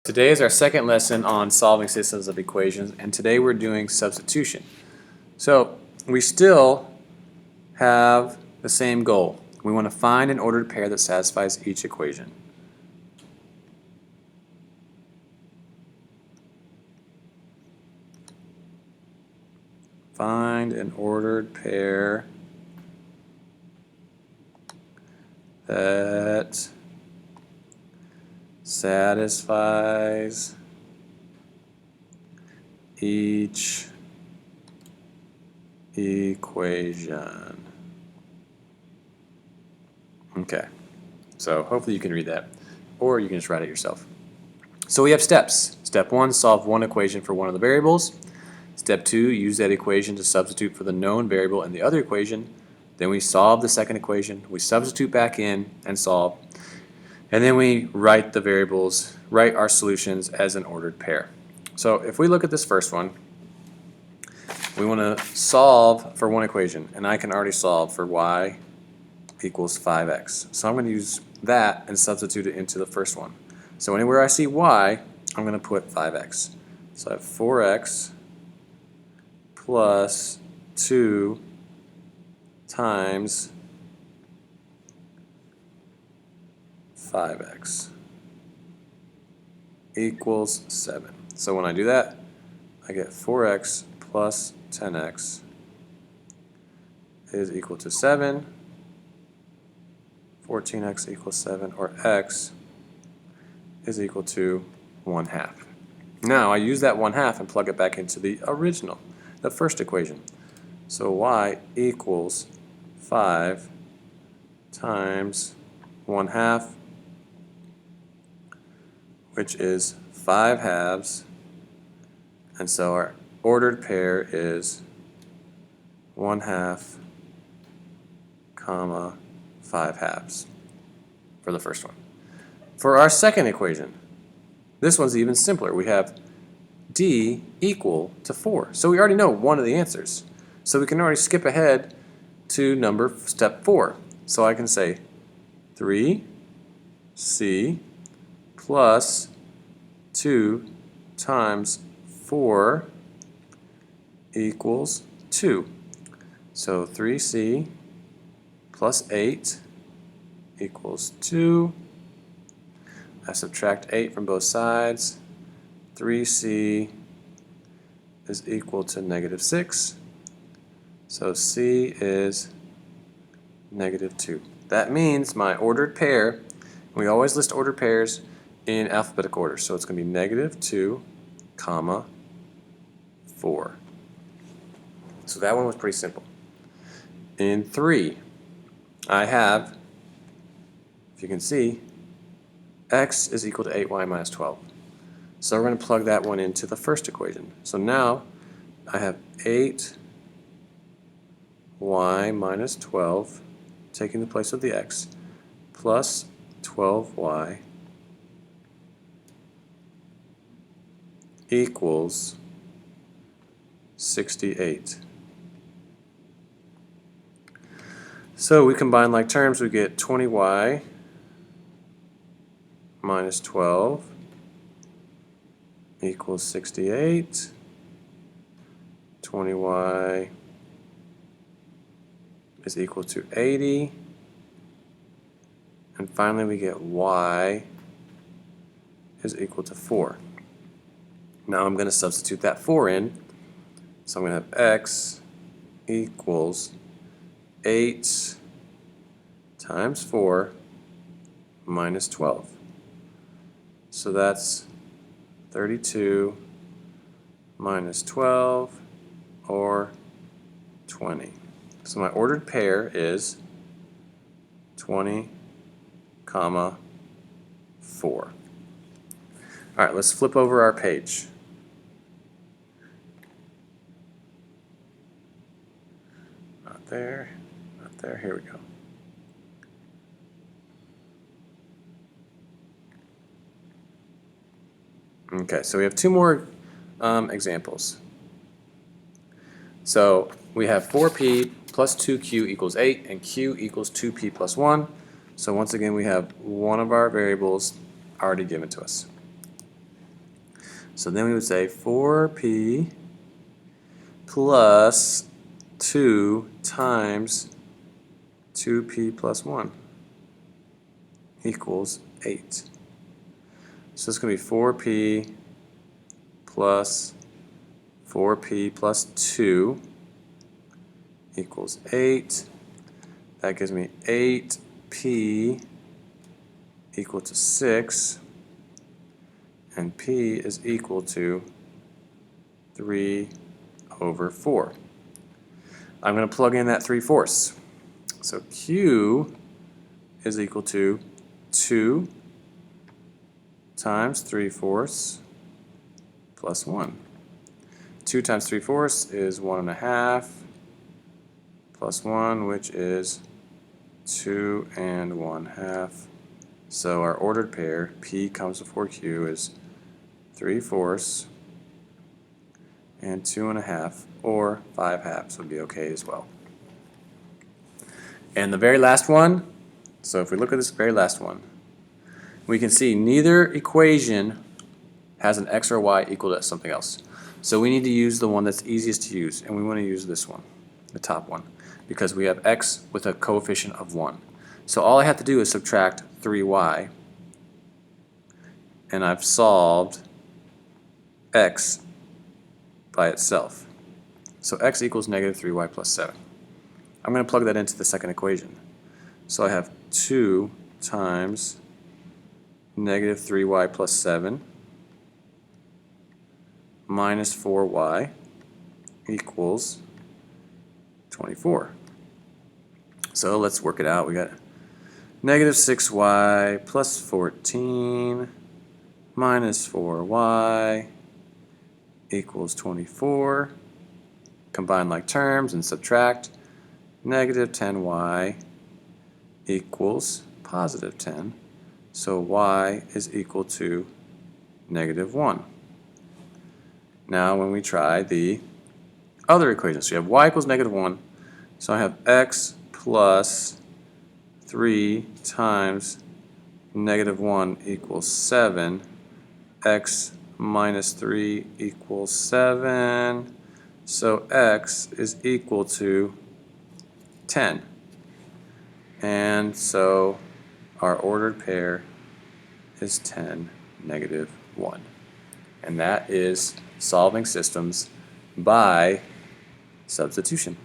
Today is our second lesson on solving systems of equations, and today we're doing substitution. So we still have the same goal. We want to find an ordered pair that satisfies each equation. Find an ordered pair that satisfies each equation. Okay, so hopefully you can read that, or you can just write it yourself. So we have steps. Step 1, solve one equation for one of the variables. Step 2, use that equation to substitute for the known variable in the other equation. Then we solve the second equation, we substitute back in and solve. And then we write the variables, write our solutions as an ordered pair. So if we look at this first one, we want to solve for one equation, and I can already solve for y equals 5x. So I'm going to use that and substitute it into the first one. So anywhere I see y, I'm going to put 5x. So I have 4x plus 2 times 5x equals 7. So when I do that, I get 4x plus 10x is equal to 7. 14x equals 7, or x is equal to 1/2. Now I use that 1/2 and plug it back into the original, the first equation. So y equals 5 times 1/2, which is 5/2, and so our ordered pair is 1/2 comma 5/2 for the first one. For our second equation, this one's even simpler. We have d equal to 4. So we already know one of the answers. So we can already skip ahead to step 4. So I can say 3c plus 2 times 4 equals 2. So 3c plus 8 equals 2. I subtract 8 from both sides. 3c is equal to -6. So c is -2. That means my ordered pair, we always list ordered pairs in alphabetical order, so it's going to be -2 comma 4. So that one was pretty simple. In 3, I have, if you can see, x is equal to 8y minus 12. So we're going to plug that one into the first equation. So now I have 8y minus 12 taking the place of the x plus 12y equals 68. So we combine like terms, we get 20y minus 12 equals 68. 20y is equal to 80. And finally we get y is equal to 4. Now I'm going to substitute that 4 in. So I'm going to have x equals 8 times 4 minus 12. So that's 32 minus 12, or 20. So my ordered pair is 20 comma 4. All right, let's flip over our page. Not there, not there, here we go. Okay, so we have two more examples. So we have 4p plus 2q equals 8, and q equals 2p plus 1. So once again, we have one of our variables already given to us. So then we would say 4p plus 2 times 2p plus 1 equals 8. So it's going to be 4p plus 4p plus 2 equals 8. That gives me 8p equal to 6, and p is equal to 3 over 4. I'm going to plug in that 3/4. So q is equal to 2 times 3/4 plus 1. 2 times 3/4 is 1 1/2 plus 1, which is 2 and 1/2. So our ordered pair, p comes before q, is 3/4 and 2 1/2, or 5/2 would be okay as well. And the very last one, so if we look at this very last one, we can see neither equation has an x or y equal to something else. So we need to use the one that's easiest to use, and we want to use this one, the top one, because we have x with a coefficient of 1. So all I have to do is subtract 3y, and I've solved x by itself. So x equals negative 3y plus 7. I'm going to plug that into the second equation. So I have 2 times negative 3y plus 7 minus 4y equals 24. So let's work it out. We got negative 6y plus 14 minus 4y equals 24. Combine like terms and subtract. Negative 10y equals positive 10. So y is equal to negative 1. Now when we try the other equation, so you have y equals negative 1. So I have x plus 3 times negative 1 equals 7. X minus 3 equals 7. So x is equal to 10. And so our ordered pair is 10, negative 1. And that is solving systems by substitution.